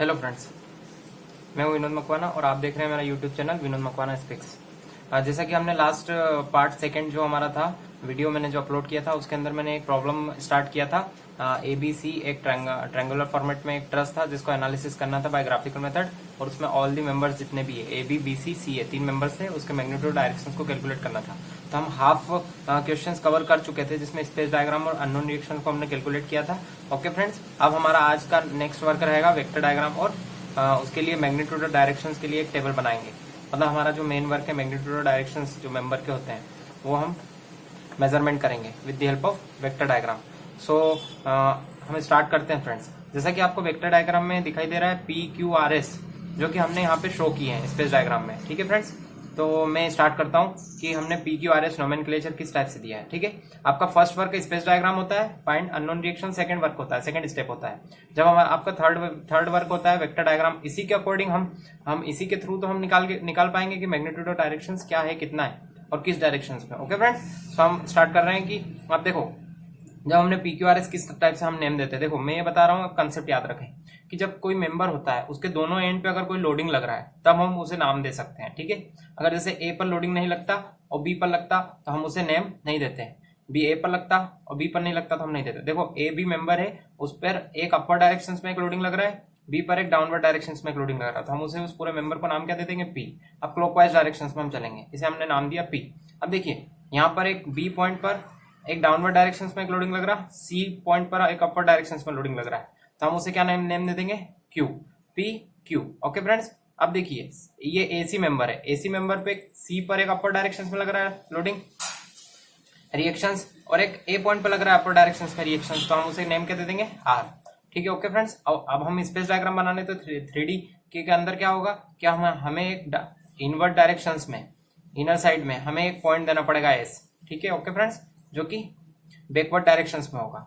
Hello friends, मैं हूं विनोद मकवाना और आप देख रहे हैं मेरा YouTube channel Vinod Makwana speaks. जैसा कि हमने लास्ट पार्ट सेकंड जो हमारा था वीडियो मैंने जो अपलोड किया था उसके अंदर मैंने एक प्रॉब्लम स्टार्ट किया था। ABC एक ट्रायंगुलर फॉर्मेट में एक ट्रस था जिसको एनालिसिस करना था बाय ग्राफिकल मेथड, और उसमें ऑल दी मेंबर्स जितने भी है ABBCCA 3 मेंबर्स थे उसके मैग्नीट्यूड डायरेक्शंस को कैलकुलेट करना था। तो हम हाफ क्वेश्चंस कवर कर चुके थे जिसमें स्पेस डायग्राम और अननोन रिएक्शन को हमने कैलकुलेट किया था। ओके फ्रेंड्स, अब हमारा आज का नेक्स्ट वर्क रहेगा वेक्टर डायग्राम और उसके लिए मैग्नीट्यूड और डायरेक्शंस के लिए एक टेबल बनाएंगे। मतलब हमारा जो मेन वर्क है मैग्नीट्यूड और डायरेक्शंस जो मेंबर के होते हैं वो हम मेजरमेंट करेंगे with the help of vector diagram. So हम स्टार्ट करते हैं फ्रेंड्स। जैसा कि आपको वेक्टर डायग्राम में दिखाई दे रहा है PQRS जो कि हमने यहाँ पे शो किए हैं स्पेस डायग्राम में। ठीक है फ्रेंड्स, तो मैं स्टार्ट करता हूँ कि हमने PQRS नोमेनक्लेचर किस टाइप से दिया है। ठीक है, आपका फर्स्ट वर्क स्पेस डायग्राम होता है, find unknown reaction. Second work होता है, सेकंड स्टेप होता है जब आपका थर्ड वर्क होता है वेक्टर डायग्राम। इसी के अकॉर्डिंग हम इसी के थ्रू तो हम निकाल पाएंगे कि मैग्नीट्यूड और डायरेक्शंस क्या है, कितना है और किस डायरेक्शन में। ओके फ्रेंड्स, तो हम स्टार्ट कर रहे हैं कि आप देखो जब हमने PQRS किस टाइप से हम नेम देते हैं। देखो मैं ये बता रहा हूँ, कंसेप्ट याद रखें कि जब कोई मेंबर होता है उसके दोनों एंड पे अगर कोई लोडिंग लग रहा है तब हम उसे नाम दे सकते हैं। ठीक है, अगर जैसे A पर लोडिंग नहीं लगता और B पर लगता तो हम उसे नेम नहीं देते हैं। B A पर लगता और B पर नहीं लगता तो हम नहीं देते। देखो AB मेंबर है, उस पर एक अपर डायरेक्शन में एक लोडिंग लग रहा है, B पर एक डाउनवर्ड डायरेक्शन में एक लोडिंग लग रहा है, तो हम उसे उस पूरे मेंबर को नाम क्या दे देंगे, P। अब क्लॉकवाइज डायरेक्शन में हम चलेंगे, इसे हमने नाम दिया P। अब देखिए यहाँ पर एक B पॉइंट पर एक डाउनवर्ड डायरेक्शन में एक लोडिंग लग रहा है, C पॉइंट पर एक अपर डायरेक्शन में लोडिंग लग रहा है, तो हम उसे क्या नेम दे देंगे, Q, PQ। ओके फ्रेंड्स, अब देखिए ये AC मेंबर है, AC मेंबर पे C पर एक अपर डायरेक्शन में लग रहा है लोडिंग रिएक्शंस और एक A पॉइंट पर लग रहा है अपर डायरेक्शन में रिएक्शंस, तो हम उसे नेम क्या दे देंगे, R। ठीक है ओके फ्रेंड्स, अब हम स्पेस डायग्राम बनाने तो 3D के अंदर क्या होगा, क्या हमें एक इनवर्ट डायरेक्शंस में इनर साइड में हमें एक पॉइंट देना पड़ेगा S। ठीक है ओके फ्रेंड्स, जो कि बैकवर्ड डायरेक्शंस में होगा,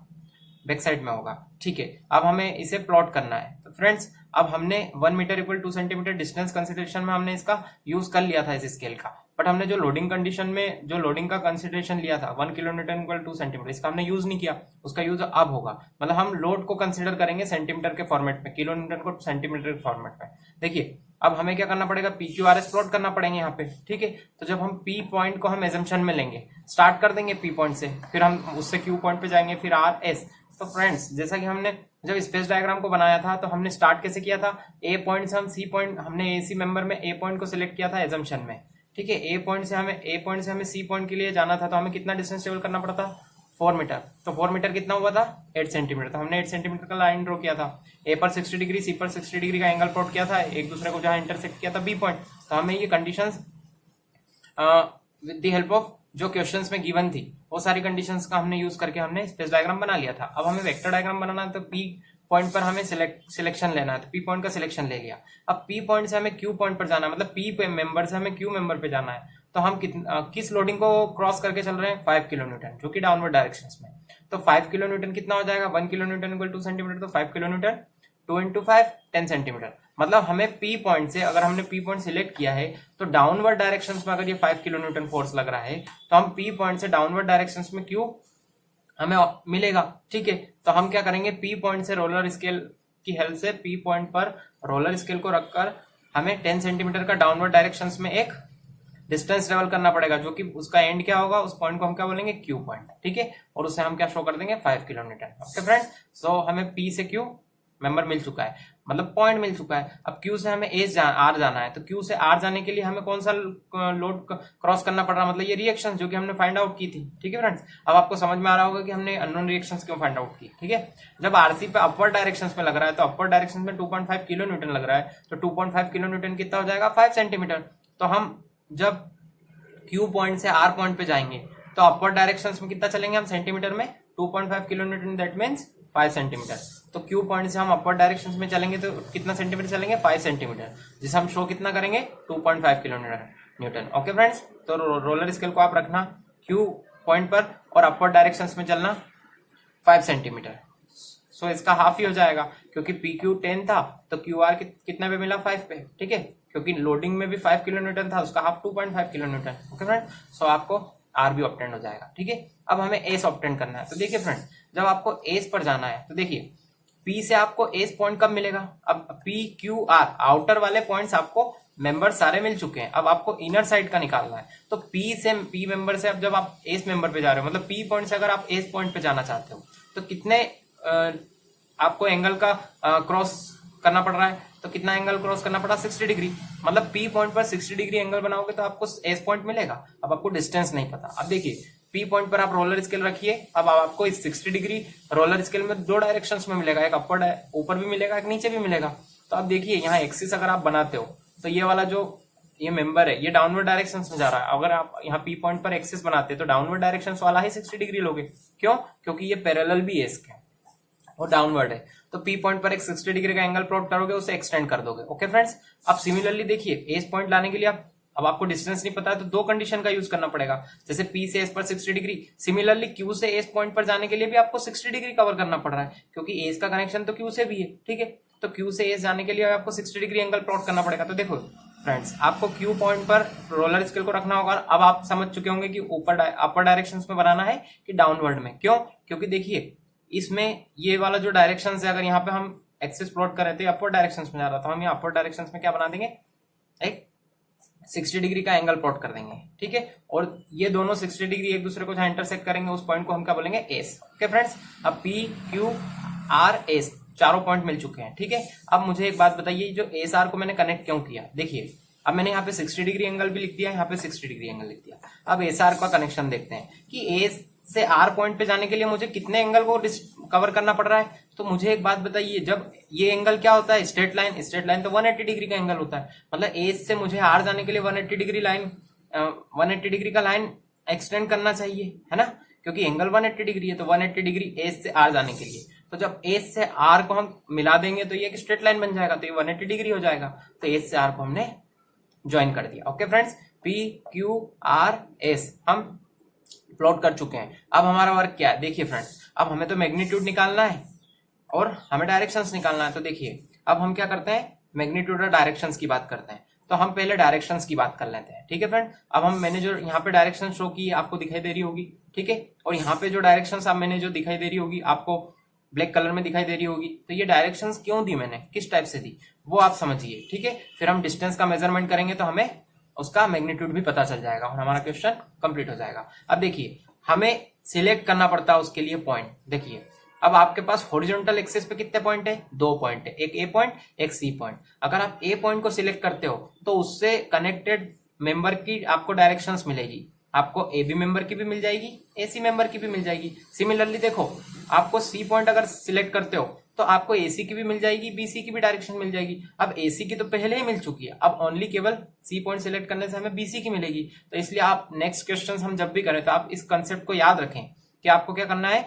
बैक साइड में होगा। ठीक है, अब हमें इसे प्लॉट करना है। तो फ्रेंड्स अब हमने 1 metre equal 2 centimetre distance consideration में हमने इसका यूज कर लिया था इस स्केल का, बट हमने जो लोडिंग कंडीशन में जो लोडिंग का कंसिडरेशन लिया था 1 किलोन्यूटन इक्वल 2 सेंटीमीटर, इसका हमने यूज नहीं किया, उसका यूज अब होगा। मतलब हम लोड को कंसिडर करेंगे सेंटीमीटर के फॉर्मेट में, किलोन्यूटन को सेंटीमीटर के फॉर्मेट में। देखिए अब हमें क्या करना पड़ेगा, PQRS प्लॉट करना पड़ेंगे यहाँ पे। ठीक है, तो जब हम P पॉइंट को हम एजम्पशन में लेंगे, स्टार्ट कर देंगे P पॉइंट से, फिर हम उससे Q पॉइंट पे जाएंगे, फिर R S। तो फ्रेंड्स जैसा कि हमने जब स्पेस डायग्राम को बनाया था तो हमने स्टार्ट कैसे किया था, A पॉइंट से हम C पॉइंट, हमने AC मेंबर में A पॉइंट को सिलेक्ट किया था एजम्पशन में। ठीक है, A पॉइंट से हमें C पॉइंट के लिए जाना था, तो हमें कितना डिस्टेंस ट्रेवल करना पड़ता, 4 मीटर। तो 4 मीटर कितना हुआ था, 8 सेंटीमीटर। तो हमने 8 सेंटीमीटर का लाइन ड्रॉ किया था, A पर 60 डिग्री C पर 60 डिग्री का एंगल प्लॉट किया था, एक दूसरे को जहां इंटरसेक्ट किया था B पॉइंट। तो हमें ये conditions with the help of जो क्वेश्चंस में गिवन थी वो सारी कंडीशंस का हमने यूज करके हमने स्पेस डायग्राम बना लिया था। अब हमें वेक्टर डायग्राम बनाना है तो P पॉइंट पर हमें सिलेक्शन लेना है, तो P पॉइंट का सिलेक्शन ले लिया। अब P पॉइंट से हमें Q पॉइंट पर जाना है, मतलब P मेंबर से हमें Q मेंबर पे जाना है। तो हम किस लोडिंग को क्रॉस करके चल रहे हैं, 5 किलोन्यूटन, जो कि डाउनवर्ड डायरेक्शन में। तो 5 किलोन्यूटन कितना हो जाएगा, 1 किलोन्यूटन इक्वल 2 सेंटीमीटर, तो 5 किलोन्यूटन 2 इंटू 5 10 सेंटीमीटर। मतलब हमें P पॉइंट से, अगर हमने P पॉइंट सिलेक्ट किया है तो डाउनवर्ड डायरेक्शंस में अगर ये 5 किलोन्यूटन फोर्स लग रहा है तो हम P पॉइंट से डाउनवर्ड डायरेक्शंस में Q हमें मिलेगा। ठीक है, तो हम क्या करेंगे, P पॉइंट से रोलर स्केल की हेल्प से P पॉइंट पर रोलर स्केल को रखकर हमें 10 सेंटीमीटर का डाउनवर्ड डायरेक्शंस में एक डिस्टेंस ट्रेवल करना पड़ेगा, जो कि उसका एंड क्या होगा, उस पॉइंट को हम क्या बोलेंगे, Q पॉइंट। ठीक है, और उसे हम क्या शो कर देंगे, 5 किलोमीटर। ओके फ्रेंड्स, सो हमें P से Q मेंबर मिल चुका है, मतलब पॉइंट मिल चुका है। अब Q से हमें R जाना है, तो Q से R जाने के लिए हमें कौन सा लोड क्रॉस करना पड़ रहा है, मतलब ये रिएक्शन जो कि हमने फाइंड आउट की थी। ठीक है फ्रेंड्स, अब आपको समझ में आ रहा होगा कि हमने अननोन रिएक्शंस क्यों फाइंड आउट की। ठीक है, जब RC पे अपर डायरेक्शन में लग रहा है तो अपर डायरेक्शन में 2.5 किलो न्यूटन लग रहा है, तो 2.5 किलो न्यूटन कितना हो जाएगा, 5 सेंटीमीटर। तो हम जब Q पॉइंट से R पॉइंट पे जाएंगे तो अपर डायरेक्शन में कितना चलेंगे हम सेंटीमीटर में, 2.5 kilo Newton, that means 5 centimetre. तो Q पॉइंट से हम अपर डायरेक्शन में चलेंगे तो कितना सेंटीमीटर चलेंगे, 5 सेंटीमीटर, जिसे हम शो कितना करेंगे, 2.5 किलो न्यूटन। ओके फ्रेंड्स, तो रोलर स्केल को आप रखना Q पॉइंट पर और अपर डायरेक्शन में चलना 5 सेंटीमीटर। सो इसका हाफ ही हो जाएगा, क्योंकि PQ 10 था तो QR कितने पे मिला, 5 पे। ठीक है, क्योंकि लोडिंग में भी 5 किलो न्यूटन था, उसका half 2.5 kilo newton. Okay friend, so आपको R भी ऑब्टेन हो जाएगा। ठीक है, अब हमें एस ऑब्टेन करना है। तो देखिए फ्रेंड, जब आपको एस पर जाना है तो देखिए पी से आपको एस पॉइंट कब मिलेगा? अब पी क्यू आर आउटर वाले पॉइंट्स आपको मेंबर सारे मिल चुके हैं, अब आपको इनर साइड का निकालना है। तो पी मेंबर से अब जब आप एस मेंबर पे जा रहे हो, मतलब पी पॉइंट से अगर आप एस पॉइंट पे जाना चाहते हो तो कितने आपको एंगल का क्रॉस करना पड़ रहा है? तो कितना एंगल क्रॉस करना पड़ा? 60 डिग्री। मतलब पी पॉइंट पर 60 डिग्री एंगल बनाओगे तो आपको एस पॉइंट मिलेगा। अब आपको डिस्टेंस नहीं पता। अब देखिए पी पॉइंट पर आप रोलर स्केल रखिए, अब आपको इस 60 डिग्री रोलर स्केल में दो डायरेक्शंस में मिलेगा, एक अपर ऊपर भी मिलेगा, एक नीचे भी मिलेगा। तो अब देखिए यहाँ एक्सिस अगर आप बनाते हो तो ये वाला जो ये मेंबर है ये डाउनवर्ड डायरेक्शन में जा रहा है। अगर आप यहाँ पी पॉइंट पर एक्सिस बनाते हैं तो डाउनवर्ड डायरेक्शन वाला ही 60 डिग्री लोगे। क्यों? क्योंकि ये पैरेलल भी है इसके और डाउनवर्ड है। तो पी पॉइंट पर एक 60 डिग्री का एंगल प्लॉट करोगे, उसे एक्सटेंड कर दोगे। ओके फ्रेंड्स, अब सिमिलरली देखिए एस पॉइंट लाने के लिए अब आपको डिस्टेंस नहीं पता है तो दो कंडीशन का यूज करना पड़ेगा। जैसे पी से एस पर 60 डिग्री, सिमिलरली क्यू से एस पॉइंट पर जाने के लिए भी आपको 60 डिग्री कवर करना पड़ रहा है, क्योंकि एस का कनेक्शन तो क्यू से भी है। ठीक है, तो क्यू से एस जाने के लिए आपको 60 डिग्री एंगल प्लॉट करना पड़ेगा। तो देखो फ्रेंड्स, आपको क्यू पॉइंट पर रोलर स्केल को रखना होगा। अब आप समझ चुके होंगे कि ऊपर अपर डायरेक्शन में बनाना है कि डाउनवर्ड में। क्यों? क्योंकि देखिए इसमें ये वाला जो डायरेक्शन है, अगर यहाँ पे हम एक्सिस प्लॉट कर रहे थे अपर डायरेक्शन में जा रहा था, हम यहाँ अपर डायरेक्शन में क्या बना देंगे? एक 60 डिग्री का एंगल प्लॉट कर देंगे। ठीक है, और ये दोनों 60 डिग्री एक दूसरे को जहां इंटरसेक्ट करेंगे उस पॉइंट को हम क्या बोलेंगे? एस। ओके फ्रेंड्स, अब पी क्यू आर एस चारों पॉइंट मिल चुके हैं। ठीक है, अब मुझे एक बात बताइए, जो एस आर को मैंने कनेक्ट क्यों किया? देखिए अब मैंने यहाँ पे 60 डिग्री एंगल भी लिख दिया, यहाँ पे 60 डिग्री एंगल लिख दिया। अब एस आर का कनेक्शन देखते हैं कि एस से आर पॉइंट पे जाने के लिए मुझे कितने एंगल को कवर करना पड़ रहा है। तो मुझे एक बात बताइए, जब ये एंगल क्या होता है? स्ट्रेट लाइन तो 180 डिग्री का एंगल होता है। मतलब एस से मुझे आर जाने के लिए 180 डिग्री लाइन 180 डिग्री का लाइन एक्सटेंड करना चाहिए, है ना, क्योंकि एंगल 180 डिग्री है। तो 180 डिग्री एस से आर जाने के लिए, तो जब एस से आर को हम मिला देंगे तो ये एक स्ट्रेट लाइन बन जाएगा, तो ये 180 डिग्री हो जाएगा। तो एस से आर को हमने ज्वाइन कर दिया। Okay friends, P Q R S हम प्लॉट कर चुके हैं। अब हमारा वर्क क्या है? देखिए फ्रेंड्स, अब हमें तो मैग्नीट्यूड निकालना है और हमें डायरेक्शंस निकालना है। तो देखिए अब हम क्या करते हैं? मैग्नीट्यूड और डायरेक्शंस की बात करते हैं। तो हम पहले डायरेक्शंस की बात कर लेते हैं। ठीक है फ्रेंड, अब मैंने जो यहाँ पे डायरेक्शन शो की आपको दिखाई दे रही होगी। ठीक है, और यहाँ पे जो डायरेक्शंस मैंने जो दिखाई दे रही होगी आपको ब्लैक कलर में दिखाई दे रही होगी। तो ये डायरेक्शंस क्यों दी मैंने, किस टाइप से दी, वो आप समझिए। ठीक है, फिर हम डिस्टेंस का मेजरमेंट करेंगे तो हमें उसका मैग्नीट्यूड भी पता चल जाएगा और हमारा क्वेश्चन कंप्लीट हो जाएगा। अब देखिए हमें सिलेक्ट करना पड़ता है उसके लिए पॉइंट। देखिए अब आपके पास हॉरिजॉन्टल एक्सिस पे कितने पॉइंट है? 2 पॉइंट है, एक ए पॉइंट एक सी पॉइंट। अगर आप ए पॉइंट को सिलेक्ट करते हो तो उससे कनेक्टेड मेंबर की आपको डायरेक्शंस मिलेगी। आपको ए बी मेंबर की भी मिल जाएगी, ए सी मेंबर की भी मिल जाएगी। सिमिलरली देखो, आपको सी पॉइंट अगर सिलेक्ट करते हो तो आपको एसी की भी मिल जाएगी, बीसी की भी डायरेक्शन मिल जाएगी। अब एसी की तो पहले ही मिल चुकी है, अब ओनली केवल सी पॉइंट सिलेक्ट करने से हमें बीसी की मिलेगी। तो इसलिए आप नेक्स्ट क्वेश्चन हम जब भी करें तो आप इस कंसेप्ट को याद रखें कि आपको क्या करना है,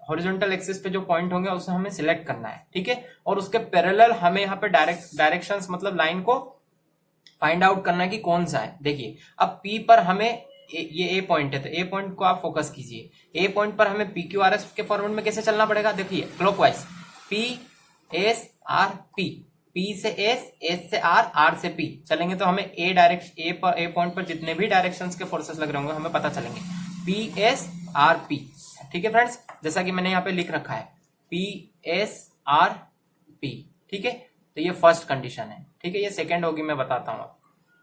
हॉरिजॉन्टल एक्सिस पे जो पॉइंट होंगे उसे हमें सिलेक्ट करना है। ठीक है, और उसके पैरेलल हमें यहाँ पे डायरेक्शंस मतलब लाइन को फाइंड आउट करना है कि कौन सा है। देखिए अब पी पर हमें ये ए पॉइंट है तो ए पॉइंट को आप फोकस कीजिए। ए पॉइंट पर हमें पी क्यू आर एस के फॉर्मेट में कैसे चलना पड़ेगा? देखिए clockwise, P S R P, P से एस, एस से आर, आर से पी चलेंगे तो हमें ए पॉइंट पर जितने भी डायरेक्शंस के फोर्सेस लग रहे होंगे हमें पता चलेंगे, पी एस आर पी। ठीक है फ्रेंड्स, जैसा कि मैंने यहाँ पे लिख रखा है पी एस आर पी। ठीक है, तो ये फर्स्ट कंडीशन है। ठीक है, ये सेकंड होगी, मैं बताता हूँ।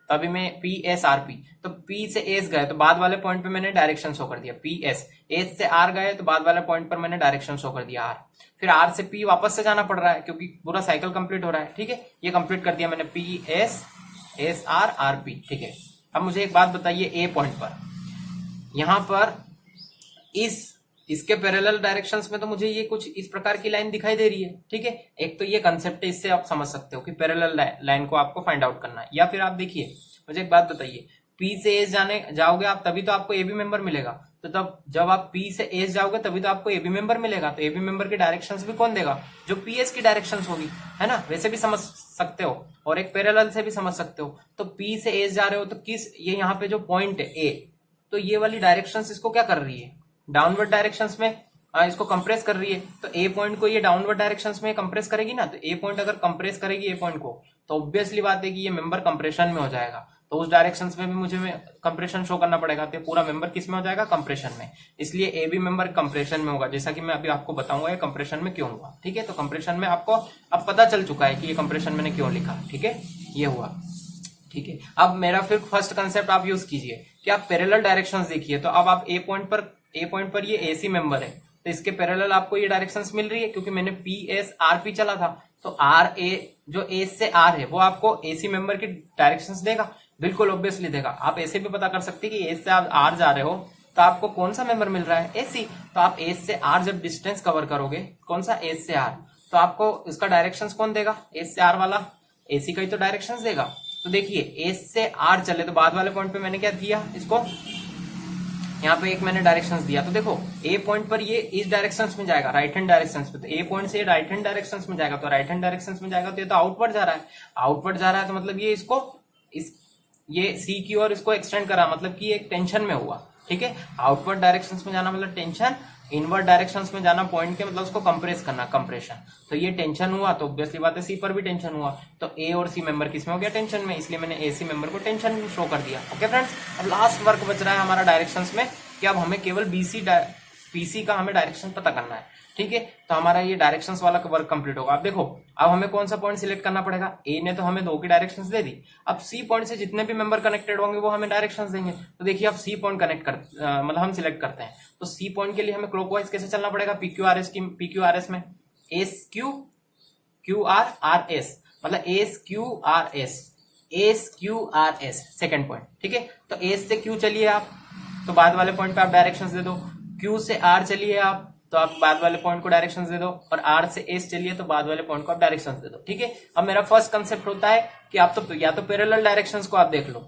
तो अभी मैं पी एस आर पी, तो पी से एस गए तो बाद वाले पॉइंट पे मैंने डायरेक्शन शो कर दिया पी एस, एस से आर गए तो बाद वाले पॉइंट पर मैंने डायरेक्शन शो कर दिया आर, फिर आर से पी वापस से जाना पड़ रहा है क्योंकि पूरा साइकिल कंप्लीट हो रहा है। ठीक है, ये कंप्लीट कर दिया मैंने P S S R R P. ठीक है, अब मुझे एक बात बताइए, ए पॉइंट पर यहां पर इसके पैरेलल डायरेक्शंस में तो मुझे ये कुछ इस प्रकार की लाइन दिखाई दे रही है। ठीक है, एक तो ये कंसेप्ट है, इससे आप समझ सकते हो कि पैरेलल लाइन को आपको फाइंड आउट करना है। या फिर आप देखिए, मुझे एक बात बताइए, पी से एस जाओगे आप तभी तो आपको ए बी मेंबर मिलेगा। तो तब जब आप पी से एस जाओगे तभी तो आपको ए बी मेंबर मिलेगा। तो ए बी मेंबर की डायरेक्शंस भी कौन देगा? जो पी एस की डायरेक्शंस होगी, है ना। वैसे भी समझ सकते हो और एक पैरेलल से भी समझ सकते हो। तो पी से एस जा रहे हो तो किस, ये यहाँ पे जो पॉइंट है ए, तो ये वाली डायरेक्शंस इसको क्या कर रही है? डाउनवर्ड डायरेक्शंस में इसको कंप्रेस कर रही है। तो ए पॉइंट को ये डाउनवर्ड डायरेक्शंस में कंप्रेस करेगी ना। तो ए पॉइंट अगर कंप्रेस करेगी ए पॉइंट को तो ऑब्वियसली बात है कि ये मेंबर कंप्रेशन में हो जाएगा। तो उस डायरेक्शन में भी मुझे कंप्रेशन शो करना पड़ेगा। तो पूरा मेंबर किस में हो जाएगा, कंप्रेशन में। इसलिए ए बी मेंबर कंप्रेशन में होगा, जैसा कि मैं अभी आपको बताऊंगा ये कंप्रेशन में क्यों हुआ। ठीक है, तो कंप्रेशन में आपको अब पता चल चुका है कि ये कंप्रेशन मैंने क्यों लिखा। ठीक है, ये हुआ। ठीक है, अब मेरा फिर फर्स्ट कंसेप्ट आप यूज कीजिए कि आप पैरेलल डायरेक्शंस देखिए। तो अब आप ए पॉइंट पर ये एसी मेंबर है, तो इसके पैरेलल आपको ये डायरेक्शंस मिल रही है, क्योंकि मैंने पी एस आर पी चला था। तो आर ए जो एस से आर है वो आपको एसी मेंबर की डायरेक्शंस देगा, बिल्कुल ऑब्वियसली देगा। आप ऐसे भी पता कर सकते हैं कि एस से आप आर जा रहे हो तो आपको कौन सा मेंबर मिल रहा है, एसी। तो आप एस से आर जब डिस्टेंस कवर करोगे, कौन सा, एस से आर, तो आपको इसका डायरेक्शंस कौन देगा, एस से आर वाला एसी का ही तो डायरेक्शंस देगा। तो देखिए एस से आर चले तो बाद वाले पॉइंट पे मैंने क्या दिया, इसको यहाँ पे एक मैंने डायरेक्शंस दिया। तो देखो ए पॉइंट पर ये इस डायरेक्शंस में जाएगा, राइट हैंड डायरेक्शंस में। तो ए पॉइंट से राइट हैंड डायरेक्शंस में जाएगा, तो राइट हैंड डायरेक्शंस में जाएगा तो ये तो आउटवर्ड जा रहा है। आउटवर्ड जा रहा है तो मतलब ये इसको ये सी की ओर इसको एक्सटेंड करा, मतलब कि एक टेंशन में हुआ। ठीक है, आउटवर्ड डायरेक्शंस में जाना मतलब टेंशन, इनवर्ड डायरेक्शंस में जाना पॉइंट के मतलब उसको कंप्रेस करना, कंप्रेशन। तो ये टेंशन हुआ तो ऑब्वियसली बात है सी पर भी टेंशन हुआ। तो ए और सी मेंबर किसमें हो गया, टेंशन में, इसलिए मैंने ए सी मेंबर को टेंशन में शो कर दिया। ओके फ्रेंड्स, अब लास्ट वर्क बच रहा है हमारा डायरेक्शंस में कि अब हमें केवल पीसी का हमें डायरेक्शन पता करना है। ठीक है, तो हमारा ये डायरेक्शंस वाला वर्क कंप्लीट होगा। अब देखो अब हमें कौन सा पॉइंट सिलेक्ट करना पड़ेगा, ए ने तो हमें 2 की डायरेक्शंस दे दी, अब सी पॉइंट से जितने भी मेंबर कनेक्टेड होंगे वो हमें डायरेक्शंस देंगे। तो देखिए अब सी पॉइंट मतलब हम सिलेक्ट करते हैं। तो सी पॉइंट के लिए हमें क्लॉकवाइज कैसे चलना पड़ेगा, पीक्यूआरएस में S Q R R S, मतलब S Q R S second point. ठीक है, तो एस से क्यू चलिए आप, तो बाद वाले पॉइंट पे आप डायरेक्शंस दे दो। क्यू से आर चलिए आप, तो आप बाद वाले पॉइंट को डायरेक्शंस दे दो। और आर से एस चलिए तो बाद वाले पॉइंट को आप डायरेक्शंस दे दो। ठीक है, अब मेरा फर्स्ट कंसेप्ट होता है कि आप तो या तो पैरेलल डायरेक्शंस को आप देख लो।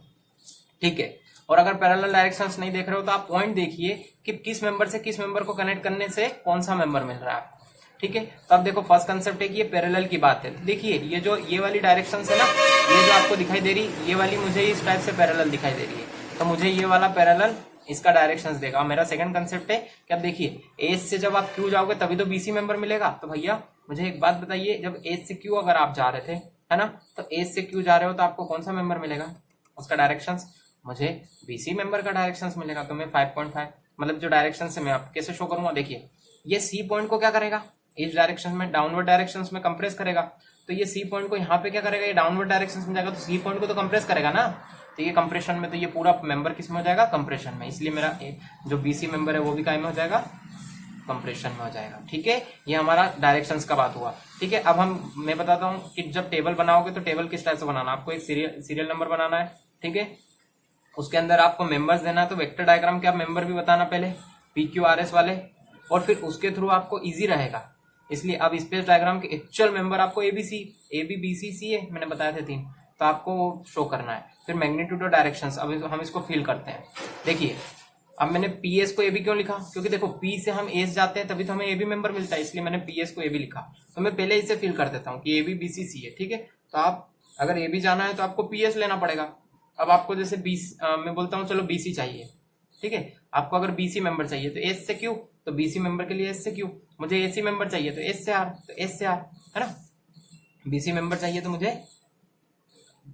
ठीक है, और अगर पैरेलल डायरेक्शंस नहीं देख रहे हो तो आप पॉइंट देखिए कि किस मेंबर से किस मेंबर को कनेक्ट करने से कौन सा मेंबर मिल रहा है आपको। ठीक है, तो अब देखो फर्स्ट कंसेप्ट है कि ये पैरेलल की बात है। देखिए ये वाली डायरेक्शंस है ना, ये जो आपको दिखाई दे रही, ये वाली मुझे इस टाइप से पैरेलल दिखाई दे रही है, तो मुझे ये वाला पैरेलल इसका डायरेक्शंस देगा। मेरा सेकंड कंसेप्ट है कि अब देखिए एस से जब आप क्यू जाओगे तभी तो बीसी मेंबर मिलेगा। तो भैया मुझे एक बात बताइए, जब एस से क्यू अगर आप जा रहे थे, है ना, तो एस से क्यू जा रहे हो तो आपको कौन सा मेंबर मिलेगा, उसका डायरेक्शंस, मुझे बीसी मेंबर का डायरेक्शंस मिलेगा। तो मैं 5.5 मतलब जो डायरेक्शन से मैं आप कैसे शो करूंगा, देखिए ये सी पॉइंट को क्या करेगा, इस डायरेक्शन में डाउनवर्ड डायरेक्शन में कंप्रेस करेगा। तो ये सी पॉइंट को यहाँ पे क्या करेगा, ये डाउनवर्ड डायरेक्शन में जाएगा, तो सी पॉइंट को तो कंप्रेस करेगा ना। तो ये कंप्रेशन में, तो ये पूरा मेंबर किस में हो जाएगा, कंप्रेशन में। इसलिए मेरा जो बीसी मेंबर है वो भी काय में हो जाएगा, कंप्रेशन में हो जाएगा। ठीक है, ये हमारा डायरेक्शंस का बात हुआ। ठीक है, अब मैं बताता हूँ कि जब टेबल बनाओगे तो टेबल किस टाइप से बनाना, आपको एक सीरियल नंबर बनाना है। ठीक है, उसके अंदर आपको मेंबर्स देना है, तो वेक्टर डायग्राम के आप मेंबर भी बताना पहले, PQRS वाले, और फिर उसके थ्रू आपको इजी रहेगा। इसलिए अब स्पेस डायग्राम के एक्चुअल मेंबर आपको ABBCC है, मैंने बताया थे 3, तो आपको शो करना है। फिर मैग्नीट्यूड और डायरेक्शंस, अब हम इसको फिल करते हैं। देखिए अब मैंने PS को AB क्यों लिखा, क्योंकि देखो P से हम S जाते हैं तभी तो हमें AB मेंबर मिलता है, इसलिए मैंने PS को AB लिखा। तो मैं पहले इसे फिल कर देता हूँ कि ABBCC है। ठीक है, तो आप अगर AB जाना है तो आपको PS लेना पड़ेगा। अब आपको जैसे मैं बोलता हूँ चलो BC चाहिए। ठीक है, आपको अगर BC मेंबर चाहिए तो S से Q, तो BC मेंबर के लिए S से Q। मुझे AC मेंबर चाहिए तो S से R, तो S से R, है ना। BC मेंबर चाहिए तो मुझे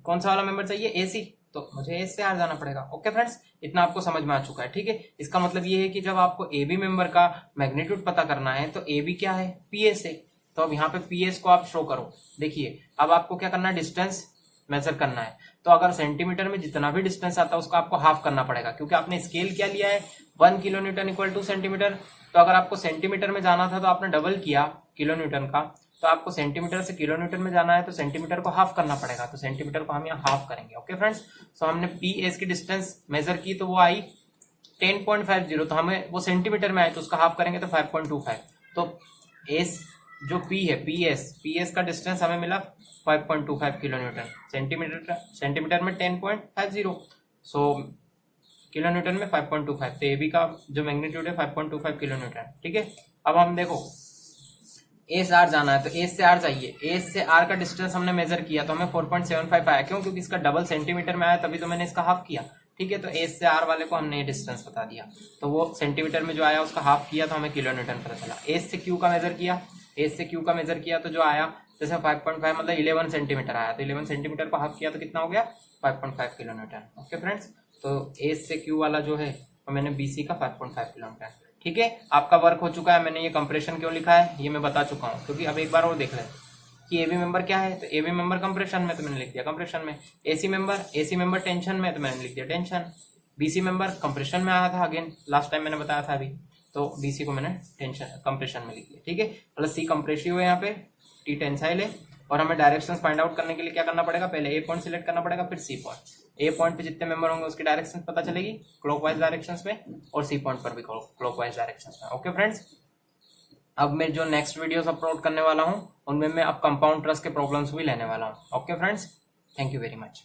कौन सा वाला मेंबर चाहिए, AC, तो मुझे S से R जाना पड़ेगा। ओके फ्रेंड्स, इतना आपको समझ में आ चुका है। ठीक है, इसका मतलब ये है कि जब आपको AB मेंबर का मैग्नीट्यूड पता करना है तो AB क्या है, PS है। तो अब यहाँ पे PS को आप शो करो। देखिए अब आपको क्या करना है, डिस्टेंस मेजर करना है। तो अगर सेंटीमीटर में जितना भी डिस्टेंस आता है उसको आपको हाफ करना पड़ेगा, क्योंकि आपने स्केल क्या लिया है, 1 kilo Newton equal two centimetre. तो अगर आपको सेंटीमीटर में जाना था तो आपने डबल किया किलो न्यूटन का, तो आपको सेंटीमीटर से किलो न्यूटन में जाना है तो सेंटीमीटर को हाफ करना पड़ेगा। तो सेंटीमीटर को हम यहाँ हाफ करेंगे। ओके फ्रेंड्स, तो हमने PS की डिस्टेंस मेजर की तो वो आई 10.50, तो हमें वो सेंटीमीटर में आई तो उसका हाफ करेंगे तो 5.25। तो S जो P है, PS का डिस्टेंस हमें मिला 5.25 किलो न्यूटन, सेंटीमीटर में 10.50, सो किलो न्यूटन में 5.25। तो AB का जो मैग्नीट्यूड है 5.25 किलो न्यूटन। ठीक है, अब हम देखो S R जाना है तो S से R चाहिए। S से R का डिस्टेंस हमने मेजर किया तो हमें 4.75 आया। क्यों, क्योंकि इसका डबल सेंटीमीटर में आया तभी तो मैंने इसका हाफ किया। ठीक है, तो एस से आर वाले को हमने ये डिस्टेंस बता दिया, तो वो सेंटीमीटर में जो आया उसका हाफ किया तो हमें किलोन्यूटन पता चला। एस से क्यू का मेजर किया, एस से क्यू का मेजर किया तो जो आया जैसे 5.5 मतलब 11 सेंटीमीटर आया, तो 11 सेंटीमीटर को हाफ किया तो कितना हो गया 5.5 किलोन्यूटन। ओके फ्रेंड्स, तो एस से क्यू वाला जो है और मैंने बीसी का 5.5 किलोमीटर। ठीक है, आपका वर्क हो चुका है। मैंने ये कंप्रेशन क्यों लिखा है ये मैं बता चुका हूँ, क्योंकि अब एक बार और देख लें कि एबी मेंबर क्या है, तो एबी मेंबर कंप्रेशन में तो मैंने लिख दिया कंप्रेशन में, एसी मेंबर टेंशन में तो मैंने लिख दिया टेंशन, बीसी मेंबर कंप्रेशन में आया था अगेन लास्ट टाइम मैंने बताया था अभी, तो बीसी को मैंने टेंशन कंप्रेशन में लिख दिया। ठीक है, प्लस सी कंप्रेसिव है यहाँ पे, टी टेंसाइल है, और हमें डायरेक्शन फाइंड आउट करने के लिए क्या करना पड़ेगा, पहले ए पॉइंट सिलेक्ट करना पड़ेगा, फिर सी पॉइंट। ए पॉइंट पे जितने मेंबर होंगे उसकी डायरेक्शन पता चलेगी क्लॉकवाइज डायरेक्शन में, और सी पॉइंट पर भी क्लॉकवाइज डायरेक्शन में। ओके फ्रेंड्स, अब मैं जो नेक्स्ट वीडियोस अपलोड करने वाला हूं उनमें मैं अब कंपाउंड ट्रस के प्रॉब्लम्स भी लेने वाला हूं। Okay friends, thank you very much.